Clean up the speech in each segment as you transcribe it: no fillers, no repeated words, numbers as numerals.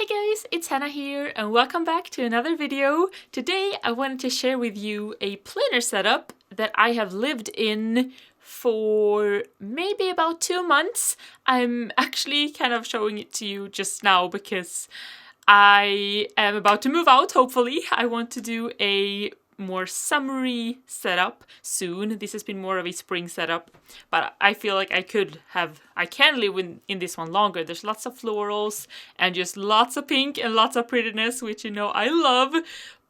Hey guys, it's Hannah here and welcome back to another video. Today I wanted to share with you a planner setup that I have lived in for maybe about 2 months. I'm actually kind of showing it to you just now because I am about to move out, hopefully. I want to do a more summery setup soon. This has been more of a spring setup, but I feel like I can live in this one longer. There's lots of florals and just lots of pink and lots of prettiness, which you know I love.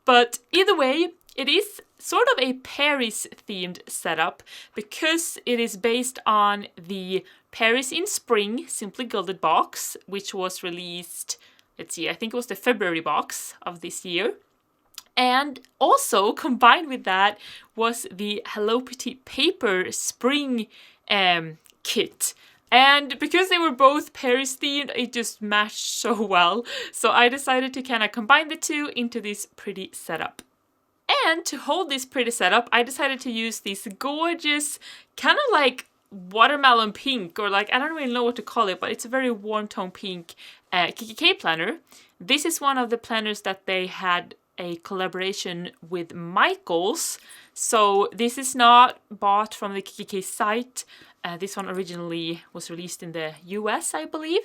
But either way, it is sort of a Paris themed setup because it is based on the Paris in Spring Simply Gilded box, which was released, let's see, I think it was the February box of this year. And also combined with that was the Hello Petite paper spring kit. And because they were both Paris themed, it just matched so well. So I decided to kind of combine the two into this pretty setup. And to hold this pretty setup, I decided to use this gorgeous, kind of like watermelon pink, or like, I don't really know what to call it, but it's a very warm tone pink kikki.K planner. This is one of the planners that they had a collaboration with Michaels. So this is not bought from the kikki.K site. This one originally was released in the US, I believe.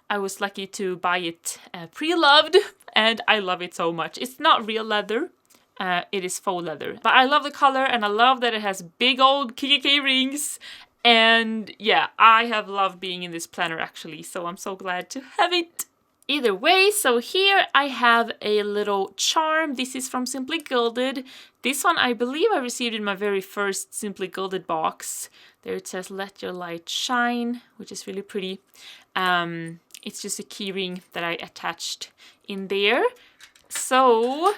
I was lucky to buy it pre-loved and I love it so much. It's not real leather. It is faux leather. But I love the color and I love that it has big old kikki.K rings. And yeah, I have loved being in this planner actually. So I'm so glad to have it. Either way, so here I have a little charm. This is from Simply Gilded. This one I believe I received in my very first Simply Gilded box. There it says "Let Your Light Shine," which is really pretty. It's just a key ring that I attached in there. So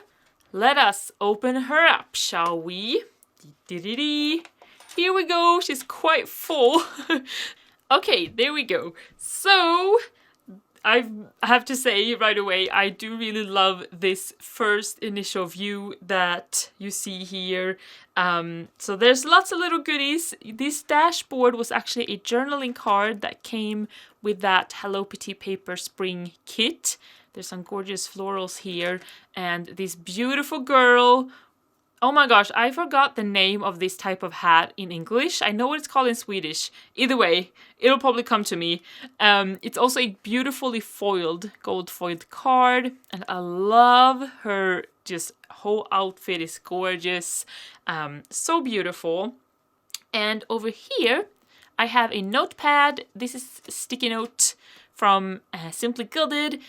let us open her up, shall we? Here we go. She's quite full. Okay, there we go. So I have to say right away, I do really love this first initial view that you see here. So there's lots of little goodies. This dashboard was actually a journaling card that came with that Hello Petite paper spring kit. There's some gorgeous florals here and this beautiful girl. Oh my gosh, I forgot the name of this type of hat in English. I know what it's called in Swedish. Either way, it'll probably come to me. It's also a beautifully foiled, gold foiled card. And I love her, just whole outfit is gorgeous. So beautiful. And over here, I have a notepad. This is a sticky note from Simply Gilded.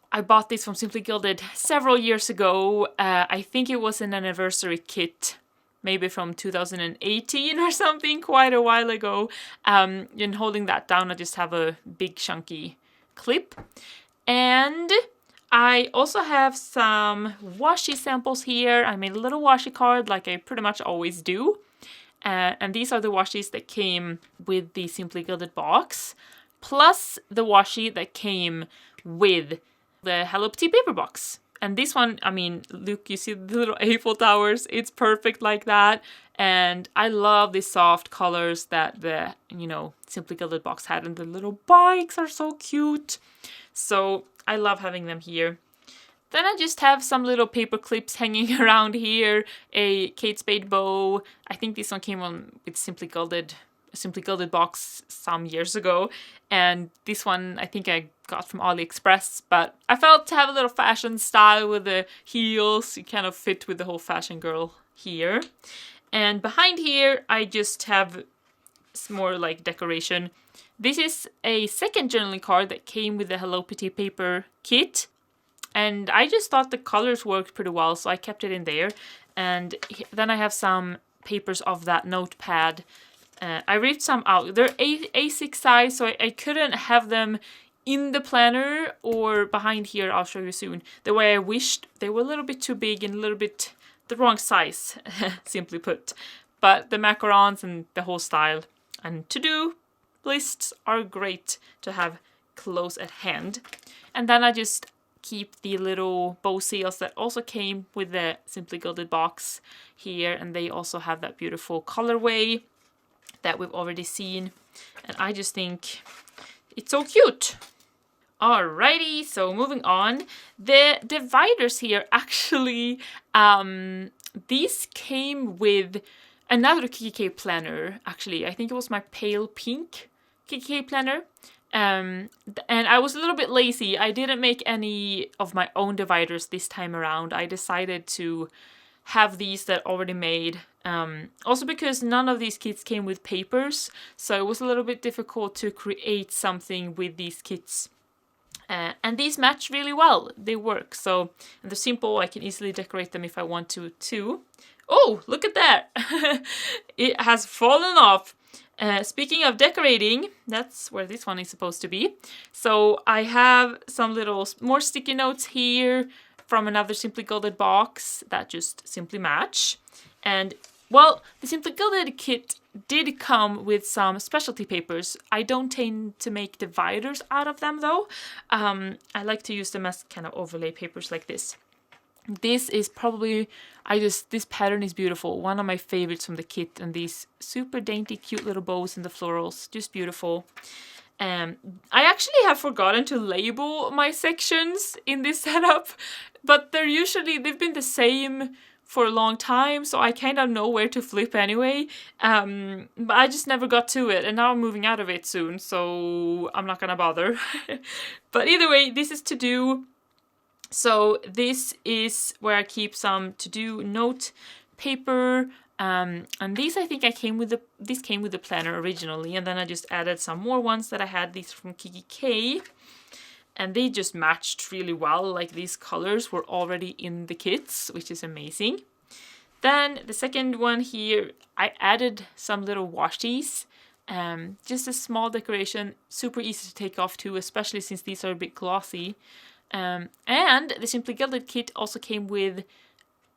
I bought this from Simply Gilded several years ago. I think it was an anniversary kit, maybe from 2018 or something, quite a while ago. And holding that down, I just have a big chunky clip. And I also have some washi samples here. I made a little washi card like I pretty much always do. And these are the washies that came with the Simply Gilded box, plus the washi that came with the Hello Petite paper box. And this one, I mean, look, you see the little Eiffel Towers, it's perfect like that. And I love the soft colors that the, Simply Gilded box had, and the little bikes are so cute. So I love having them here. Then I just have some little paper clips hanging around here, a Kate Spade bow. I think this one came on with Simply Gilded box some years ago, and this one I think I got from AliExpress, but I felt to have a little fashion style with the heels. You kind of fit with the whole fashion girl here. And behind here I just have some more like decoration. This is a second journaling card that came with the Hello Petite paper kit, and I just thought the colors worked pretty well, so I kept it in there. And then I have some papers of that notepad. I ripped some out. They're A6 size, so I couldn't have them in the planner or behind here. I'll show you soon. The way I wished. They were a little bit too big and a little bit the wrong size, simply put. But the macarons and the whole style and to-do lists are great to have close at hand. And then I just keep the little bow seals that also came with the Simply Gilded box here. And they also have that beautiful colorway that we've already seen, and I just think it's so cute. Alrighty, so moving on. The dividers here actually, these came with another kikki.K planner, actually. I think it was my pale pink kikki.K planner. And I was a little bit lazy. I didn't make any of my own dividers this time around. I decided to have these that already made. Also because none of these kits came with papers, so it was a little bit difficult to create something with these kits. And these match really well. They work. So they're simple. I can easily decorate them if I want to too. Oh, look at that! It has fallen off. Speaking of decorating, that's where this one is supposed to be. So I have some little more sticky notes here from another Simply Gilded box that just simply match. And well, the Simply Gilded kit did come with some specialty papers. I don't tend to make dividers out of them though. I like to use them as kind of overlay papers like this. This is probably, this pattern is beautiful. One of my favorites from the kit, and these super dainty, cute little bows in the florals, just beautiful. I actually have forgotten to label my sections in this setup, but they've been the same for a long time, so I kind of know where to flip anyway. But I just never got to it, and now I'm moving out of it soon, so I'm not gonna bother. But either way, this is to do. So this is where I keep some to-do note paper, and these I think came with the planner originally, and then I just added some more ones that I had, these from kikki.K, and they just matched really well. Like, these colors were already in the kits, which is amazing. Then the second one here, I added some little washies, just a small decoration, super easy to take off too, especially since these are a bit glossy. And the Simply Gilded kit also came with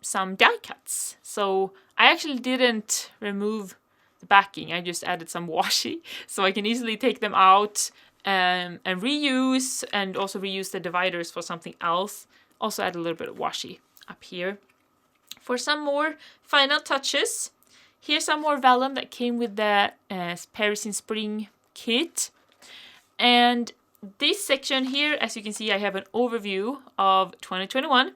some die cuts. So I actually didn't remove the backing, I just added some washi, so I can easily take them out and reuse, and also reuse the dividers for something else. Also add a little bit of washi up here. For some more final touches, here's some more vellum that came with the Paris in Spring kit. And this section here, as you can see, I have an overview of 2021.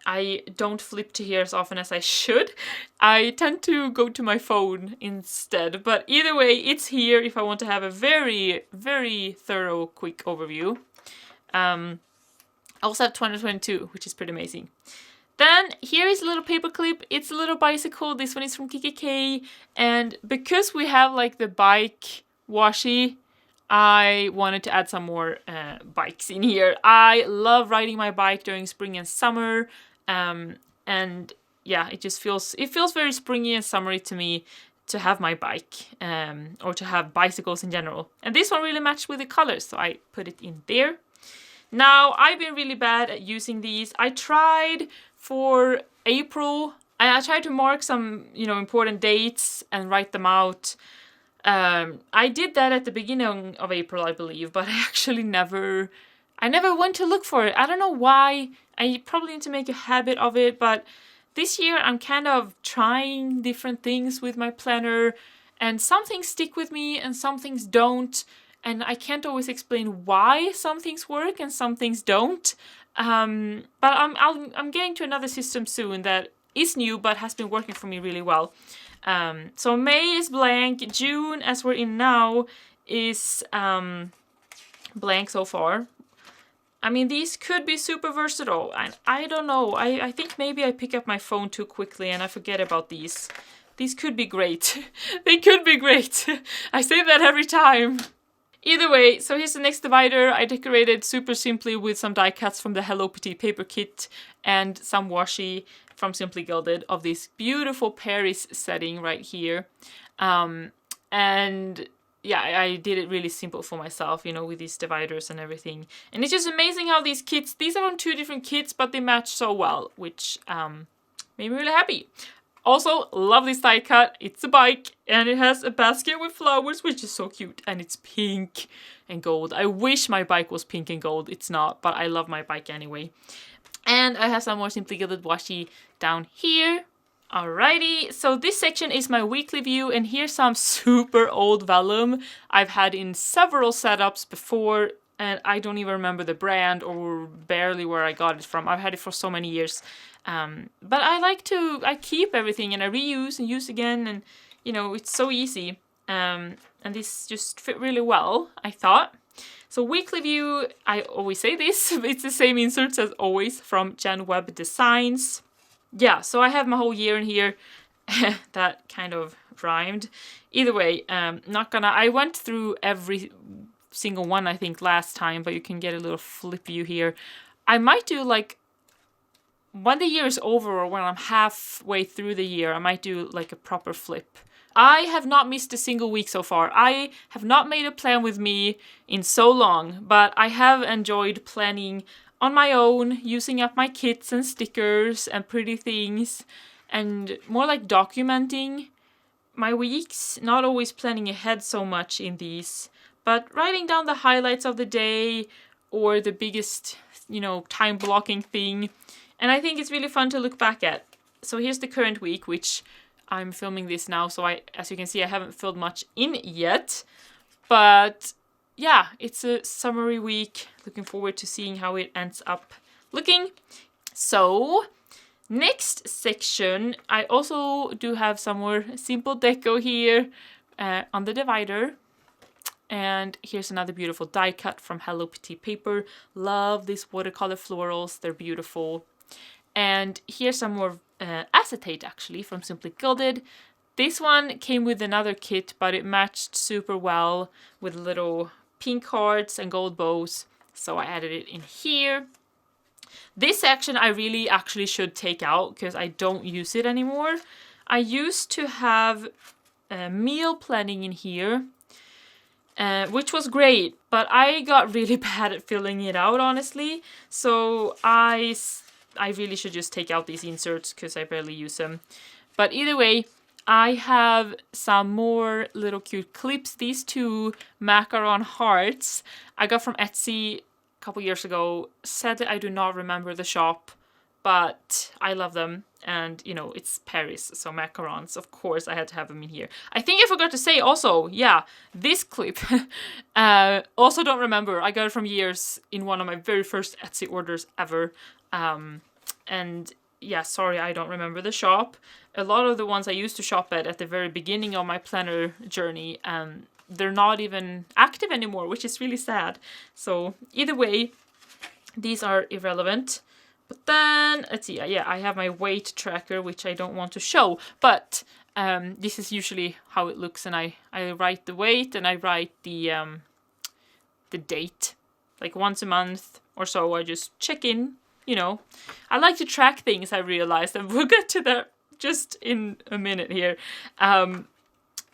I don't flip to here as often as I should. I tend to go to my phone instead. But either way, it's here if I want to have a very, very thorough, quick overview. I also have 2022, which is pretty amazing. Then here is a little paper clip. It's a little bicycle. This one is from kikki.K. And because we have like the bike washi, I wanted to add some more bikes in here. I love riding my bike during spring and summer. And yeah, it feels very springy and summery to me to have my bike, or to have bicycles in general. And this one really matched with the colors, so I put it in there. Now, I've been really bad at using these. I tried for April, I tried to mark some, important dates and write them out. I did that at the beginning of April, I believe, but I actually never went to look for it. I don't know why. I probably need to make a habit of it, but this year I'm kind of trying different things with my planner, and some things stick with me and some things don't, and I can't always explain why some things work and some things don't. But I'm getting to another system soon that is new but has been working for me really well. So May is blank. June, as we're in now, is blank so far. I mean, these could be super versatile, and I don't know. I think maybe I pick up my phone too quickly and I forget about these. These could be great. They could be great. I say that every time. Either way, so here's the next divider. I decorated super simply with some die cuts from the Hello Petit paper kit and some washi from Simply Gilded of this beautiful Paris setting right here. And yeah, I did it really simple for myself, with these dividers and everything. And it's just amazing how these are on 2 different kits, but they match so well, which made me really happy. Also, love this die cut. It's a bike, and it has a basket with flowers, which is so cute. And it's pink and gold. I wish my bike was pink and gold. It's not, but I love my bike anyway. And I have some more Simply Gilded washi down here. Alrighty, so this section is my weekly view, and here's some super old vellum I've had in several setups before and I don't even remember the brand or barely where I got it from. I've had it for so many years. But I keep everything and I reuse and use again, and you know, it's so easy. And this just fit really well, I thought. So weekly view, I always say this, it's the same inserts as always from Jen Web Designs. Yeah, so I have my whole year in here. That kind of rhymed. Either way, I went through every single one I think last time, but you can get a little flip view here. I might do like, when the year is over or when I'm halfway through the year, I might do like a proper flip. I have not missed a single week so far. I have not made a plan with me in so long, but I have enjoyed planning on my own, using up my kits and stickers and pretty things, and more like documenting my weeks, not always planning ahead so much in these, but writing down the highlights of the day or the biggest, you know, time blocking thing. And I think it's really fun to look back at. So here's the current week, which I'm filming this now, so as you can see, I haven't filled much in yet. But yeah, it's a summary week. Looking forward to seeing how it ends up looking. So next section, I also do have some more simple deco here on the divider. And here's another beautiful die cut from Hello Petit paper. Love these watercolor florals, they're beautiful. And here's some more acetate actually from Simply Gilded. This one came with another kit, but it matched super well with little pink hearts and gold bows, so I added it in here. This section I really actually should take out because I don't use it anymore. I used to have meal planning in here, which was great, but I got really bad at filling it out, honestly. So I really should just take out these inserts because I barely use them. But either way, I have some more little cute clips. These two macaron hearts I got from Etsy a couple years ago. Sadly, I do not remember the shop, but I love them. And, you know, it's Paris, so macarons. Of course, I had to have them in here. I think I forgot to say also, yeah, this clip. Also don't remember. I got it from years in one of my very first Etsy orders ever. And yeah, sorry, I don't remember the shop. A lot of the ones I used to shop at the very beginning of my planner journey, they're not even active anymore, which is really sad. So either way, these are irrelevant. But then, let's see, yeah, I have my weight tracker, which I don't want to show, but this is usually how it looks, and I write the weight and I write the date. Like once a month or so, I just check in, you know. I like to track things, I realized, and we'll get to that just in a minute here.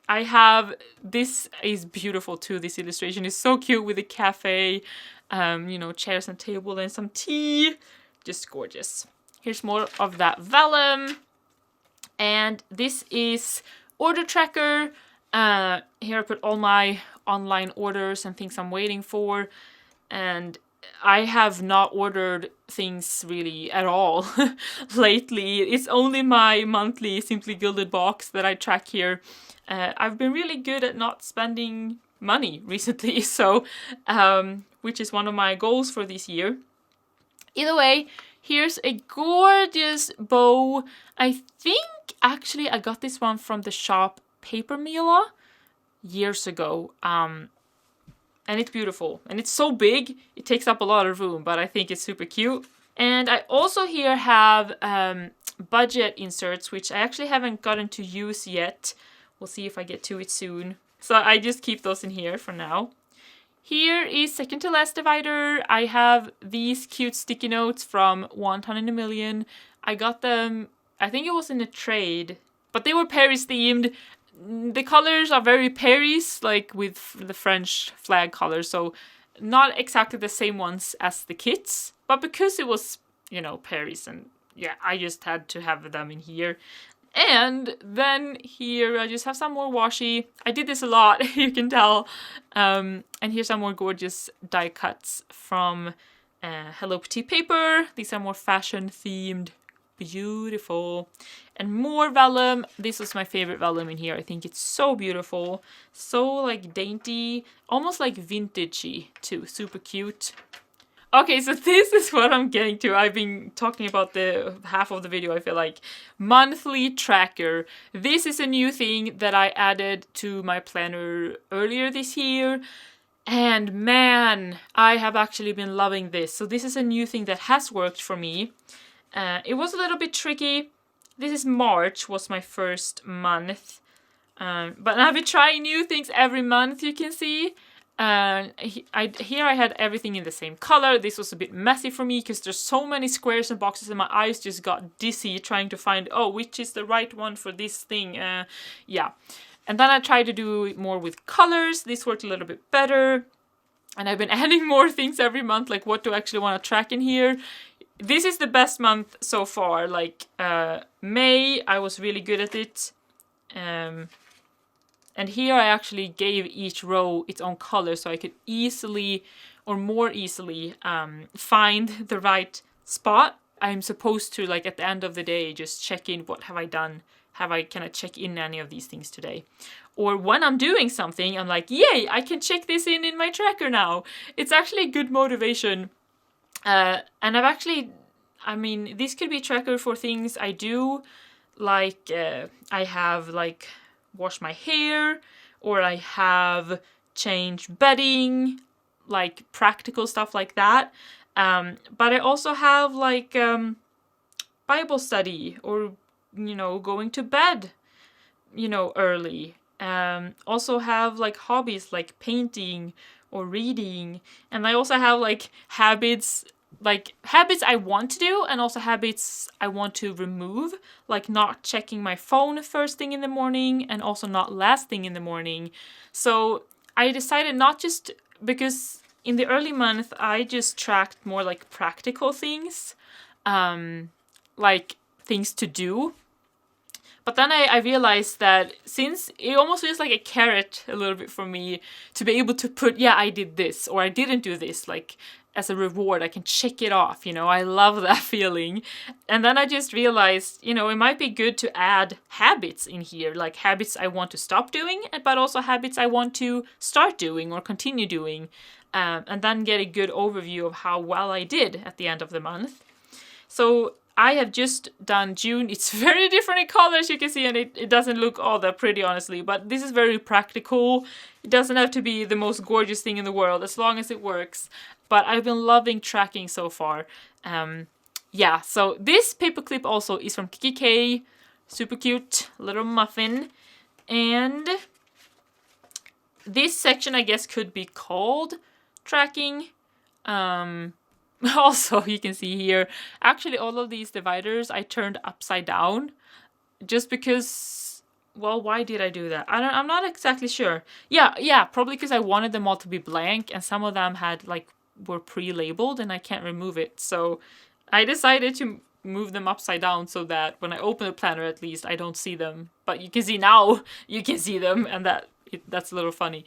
I have, this is beautiful too, this illustration is so cute with a cafe, you know, chairs and table and some tea. Just gorgeous. Here's more of that vellum. And this is order tracker. Here I put all my online orders and things I'm waiting for. And I have not ordered things really at all lately. It's only my monthly Simply Gilded box that I track here. I've been really good at not spending money recently, so which is one of my goals for this year. Either way, here's a gorgeous bow. I think actually I got this one from the shop Paper Mila years ago. And it's beautiful. And it's so big, it takes up a lot of room, but I think it's super cute. And I also here have budget inserts, which I actually haven't gotten to use yet. We'll see if I get to it soon. So I just keep those in here for now. Here is second to last divider. I have these cute sticky notes from One Ton in a Million. I got them, I think it was in a trade, but they were Paris themed. The colors are very Paris, like with the French flag colors, so not exactly the same ones as the kits, but because it was, you know, Paris, and yeah, I just had to have them in here. And then here I just have some more washi. I did this a lot, you can tell. And here's some more gorgeous die cuts from Hello Petit paper. These are more fashion themed beautiful. And more vellum. This was my favorite vellum in here. I think it's so beautiful. So like dainty, almost like vintagey too. Super cute. Okay, so this is what I'm getting to. I've been talking about the half of the video, I feel like. Monthly tracker. This is a new thing that I added to my planner earlier this year. And man, I have actually been loving this. So this is a new thing that has worked for me. It was a little bit tricky. This is March, was my first month. But I've been trying new things every month, you can see. Here I had everything in the same color. This was a bit messy for me because there's so many squares and boxes and my eyes just got dizzy trying to find, oh, which is the right one for this thing. Yeah. And then I tried to do it more with colors. This worked a little bit better. And I've been adding more things every month, like what do I actually want to track in here. This is the best month so far. Like May, I was really good at it. And here I actually gave each row its own color so I could easily, or more easily, find the right spot. I'm supposed to, like at the end of the day, just check in, what have I done? Can I check in any of these things today? Or when I'm doing something, I'm like, yay, I can check this in my tracker now. It's actually a good motivation. And I've actually, I mean, this could be a tracker for things I do, like I have like wash my hair, or I have changed bedding, like practical stuff like that. But I also have like Bible study, or going to bed early. Also have like hobbies like painting or reading, and I also have like habits I want to do, and also habits I want to remove, like not checking my phone first thing in the morning and also not last thing in the morning. So I decided not just because in the early month I just tracked more like practical things, like things to do. But then I realized that since it almost feels like a carrot a little bit for me to be able to put, yeah, I did this or I didn't do this, like as a reward, I can check it off, I love that feeling. And then I just realized, it might be good to add habits in here, like habits I want to stop doing, but also habits I want to start doing or continue doing, and then get a good overview of how well I did at the end of the month. So I have just done June. It's very different in colors, you can see, and it doesn't look all that pretty, honestly. But this is very practical. It doesn't have to be the most gorgeous thing in the world, as long as it works. But I've been loving tracking so far. Yeah, so this paperclip also is from kikki.K. Super cute little muffin. And this section, I guess, could be called tracking. Also, you can see here, actually all of these dividers I turned upside down just because, well, why did I do that? I'm not exactly sure. Yeah, probably because I wanted them all to be blank, and some of them were pre-labeled and I can't remove it. So I decided to move them upside down so that when I open the planner, at least I don't see them. But you can see now, you can see them, and that's a little funny.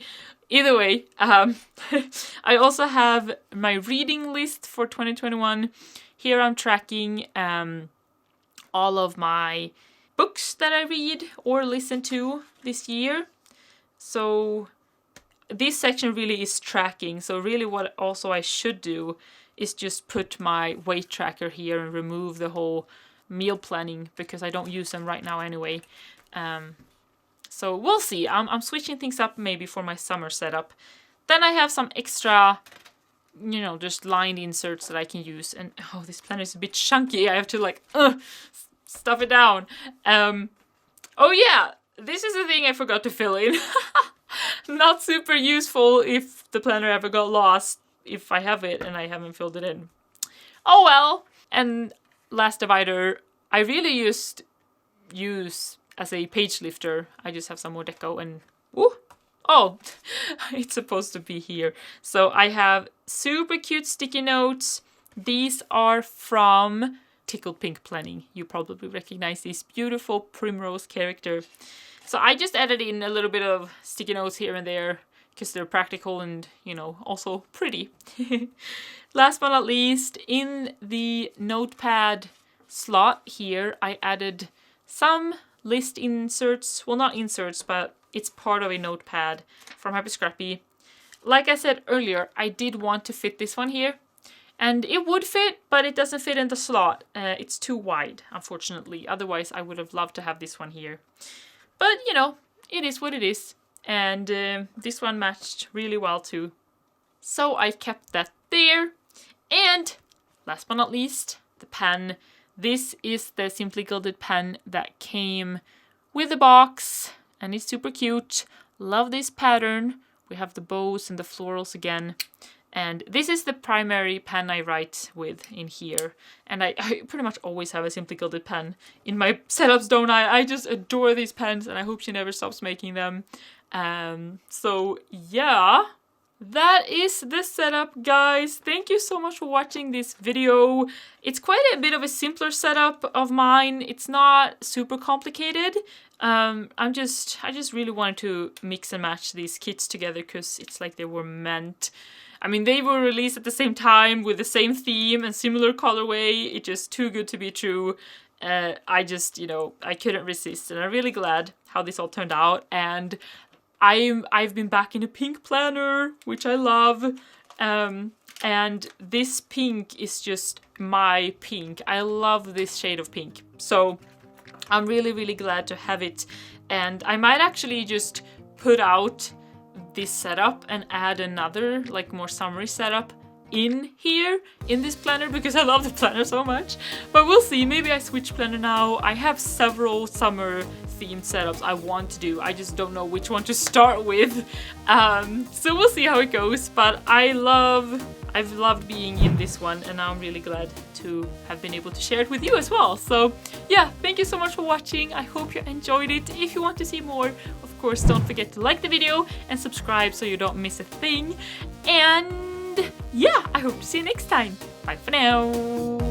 Either way, I also have my reading list for 2021. Here I'm tracking all of my books that I read or listen to this year. So this section really is tracking. So really what also I should do is just put my weight tracker here and remove the whole meal planning, because I don't use them right now anyway. So we'll see. I'm switching things up maybe for my summer setup. Then I have some extra, just lined inserts that I can use. And oh, this planner is a bit chunky. I have to stuff it down. Oh yeah, this is the thing I forgot to fill in. Not super useful if the planner ever got lost, if I have it and I haven't filled it in. Oh well. And last divider, I really use as a page lifter. I just have some more deco and oh, it's supposed to be here. So I have super cute sticky notes. These are from Tickled Pink Planning. You probably recognize this beautiful primrose character. So I just added in a little bit of sticky notes here and there because they're practical and, also pretty. Last but not least, in the notepad slot here, I added some list inserts. Well, not inserts, but it's part of a notepad from Happy Scrappy. Like I said earlier, I did want to fit this one here. And it would fit, but it doesn't fit in the slot. It's too wide, unfortunately. Otherwise, I would have loved to have this one here. But, you know, it is what it is. And this one matched really well too. So I kept that there. And last but not least, the pen. This is the Simply Gilded pen that came with the box. And it's super cute. Love this pattern. We have the bows and the florals again. And this is the primary pen I write with in here. And I pretty much always have a Simply Gilded pen in my setups, don't I? I just adore these pens and I hope she never stops making them. So yeah, that is the setup, guys. Thank you so much for watching this video. It's quite a bit of a simpler setup of mine. It's not super complicated. I just really wanted to mix and match these kits together because it's like they were meant. I mean, they were released at the same time with the same theme and similar colorway. It's just too good to be true. I just, you know, I couldn't resist, and I'm really glad how this all turned out. And I've been back in a pink planner, which I love. And this pink is just my pink. I love this shade of pink. So I'm really, really glad to have it. And I might actually just put out this setup and add another, like, more summery setup in here in this planner because I love the planner so much. But we'll see, maybe I switch planner now. I have several summer themed setups I want to do. I just don't know which one to start with. So we'll see how it goes. But I've loved being in this one, and I'm really glad to have been able to share it with you as well. So yeah, thank you so much for watching. I hope you enjoyed it. If you want to see more, of course, don't forget to like the video and subscribe so you don't miss a thing. And yeah, I hope to see you next time. Bye for now.